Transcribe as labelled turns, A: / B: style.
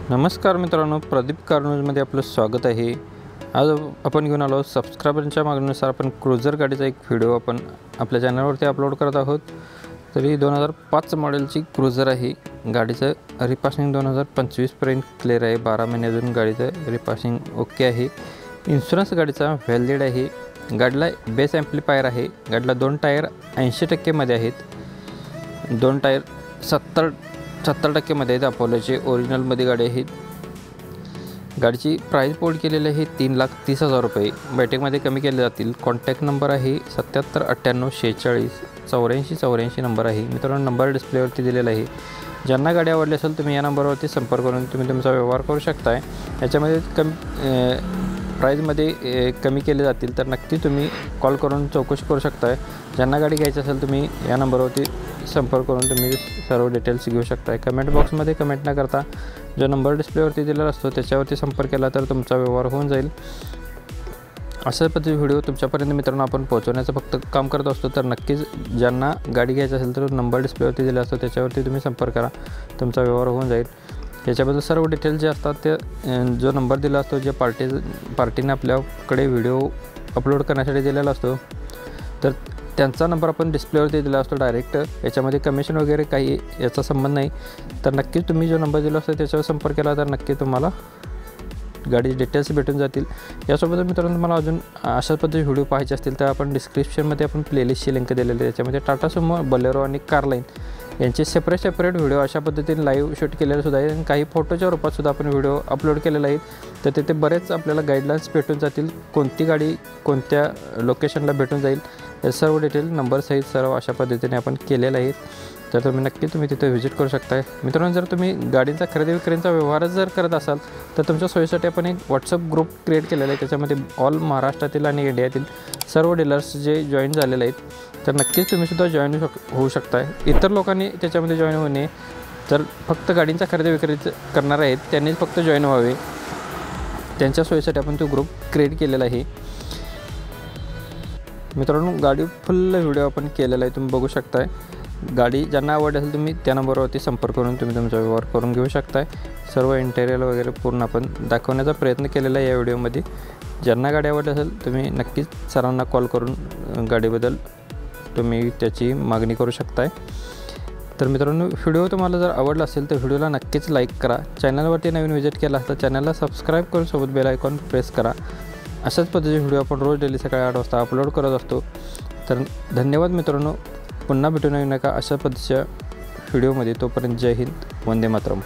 A: नमस्कार मित्रांनो, प्रदीप कार न्यूजमध्ये आपलं स्वागत आहे। आज आपण घेऊन आलो सबस्क्रायबरच्या मागणीनुसार आपण क्रुझर गाडीचा एक व्हिडिओ आपण आपल्या चॅनलवरती अपलोड करत आहोत। तरी 2005 मॉडेलची क्रुझर आहे। गाडीचं रिपासिंग 2025 पर्यंत क्लिअर आहे। 12 महिने अजून गाडीचं रिपासिंग ओके आहे। इन्शुरन्स गाडीचा व्हॅलिड आहे। गाडीला बेस ॲम्प्लिफायर आहे। गाडीला 2 टायर 80% मध्ये आहेत। 2 टायर 70% मध्ये आहेत। अपोलोचे ओरिजिनलमध्ये गाडी आहे। गाडीची प्राइस पोल्ड केलेली आहे 3,30,000 रुपये। बैठकमध्ये कमी केले जातील। कॉन्टॅक्ट नंबर आहे 7798468484 नंबर आहे। मित्रांनो, नंबर डिस्प्लेवरती दिलेला आहे। ज्यांना गाडी आवडली असेल तुम्ही या नंबरवरती संपर्क करून तुम्ही तुमचा व्यवहार करू शकता। याच्यामध्ये प्राइसमध्ये कमी केले जातील तर नक्की तुम्ही कॉल करून चौकशी करू शकता। ज्यांना गाडी घ्यायची असेल तुम्ही या नंबरवरती संपर्क करून तुम्ही सर्व डिटेल्स घेऊ शकता। कमेंट बॉक्समध्ये कमेंट न करता जो नंबर डिस्प्लेवरती दिलेला असतो त्याच्यावरती संपर्क केला तर तुमचा व्यवहार होऊन जाईल। अशा पद्धतीचे व्हिडिओ तुमच्यापर्यंत मित्रांनो आपण पोहोचवण्याचं फक्त काम करत असतो। तर नक्कीच ज्यांना गाडी घ्यायची असेल तर नंबर डिस्प्लेवरती दिला असतो त्याच्यावरती तुम्ही संपर्क करा, तुमचा व्यवहार होऊन जाईल। याच्याबद्दल सर्व डिटेल्स जे असतात ते जो नंबर दिला असतो जे पार्टीने आपल्याकडे व्हिडिओ अपलोड करण्यासाठी दिलेला असतो तर त्यांचा नंबर आपण डिस्प्लेवरती दिला असतो डायरेक्ट। याच्यामध्ये कमिशन वगैरे काही याचा संबंध नाही। तर नक्कीच तुम्ही जो नंबर दिला असतो त्याच्यावर संपर्क केला तर नक्की तुम्हाला गाडीचे डिटेल्स भेटून जातील। यासोबत मित्रांनो तुम्हाला अजून अशा पद्धतीचे व्हिडिओ पाहायचे असतील तर आपण डिस्क्रिप्शनमध्ये आपण प्लेलिस्टची लिंक दिलेली आहे। त्याच्यामध्ये टाटा सुमो, बोलेरो आणि कारलाईन यांचे सेपरेट व्हिडिओ अशा पद्धतीने लाईव्ह शूट केलेले सुद्धा आहे। आणि काही फोटोच्या रूपात सुद्धा आपण व्हिडिओ अपलोड केलेला आहे। तर तिथे बरेच आपल्याला गाईडलाईन्स भेटून जातील, कोणती गाडी कोणत्या लोकेशनला भेटून जाईल हे सर्व डिटेल नंबर सहित सर्व अशा पद्धतीने आपण केलेलं आहे। तर तुम्ही तिथे व्हिजिट करू शकता। मित्रांनो, जर तुम्ही गाडीचा खरेदी विक्रीचा व्यवहार जर करत असाल तर तुमच्या सोयीसाठी आपण एक व्हॉट्सअप ग्रुप क्रिएट केलेला आहे। त्याच्यामध्ये ऑल महाराष्ट्रातील आणि इंडियातील सर्व डीलर्स जे जॉईन झालेले आहेत तर नक्कीच तुम्ही सुद्धा जॉईन होऊ शकता। इतर लोकांनी त्याच्यामध्ये जॉईन होणे तर फक्त गाडींचा खरेदी विक्री करणार आहेत त्यांनीच फक्त जॉईन व्हावे, त्यांच्या सोयीसाठी आपण तो ग्रुप क्रिएट केलेला आहे। मित्रांनो, गाडी फुल व्हिडिओ आपण केलेला आहे, तुम्ही बघू शकता। गाडी ज्यांना आवडली असेल तुम्ही त्या नंबरवरती संपर्क करून तुम्ही तुमचा व्यवहार करून घेऊ शकता। सर्व इंटेरियर वगैरे पूर्ण आपण दाखवण्याचा प्रयत्न केलेला आहे या व्हिडिओमध्ये। ज्यांना गाडी आवडली असेल तुम्ही नक्कीच सरांना कॉल करून गाडीबद्दल तुम्ही त्याची मागणी करू शकता। तर मित्रांनो, व्हिडिओ तुम्हाला जर आवडला असेल तर व्हिडिओला नक्कीच लाईक करा। चॅनलवरती नवीन व्हिजिट केला तर चॅनलला सबस्क्राईब करून सोबत बेल आयकॉन प्रेस करा। अशाच पद्धतीचे व्हिडिओ आपण रोज डेली सकाळी 8 वाजता अपलोड करत असतो। तर धन्यवाद मित्रांनो, पुन्हा भेटून नका अशा पद्धतीच्या व्हिडिओमध्ये। तोपर्यंत जय हिंद, वंदे मातरम।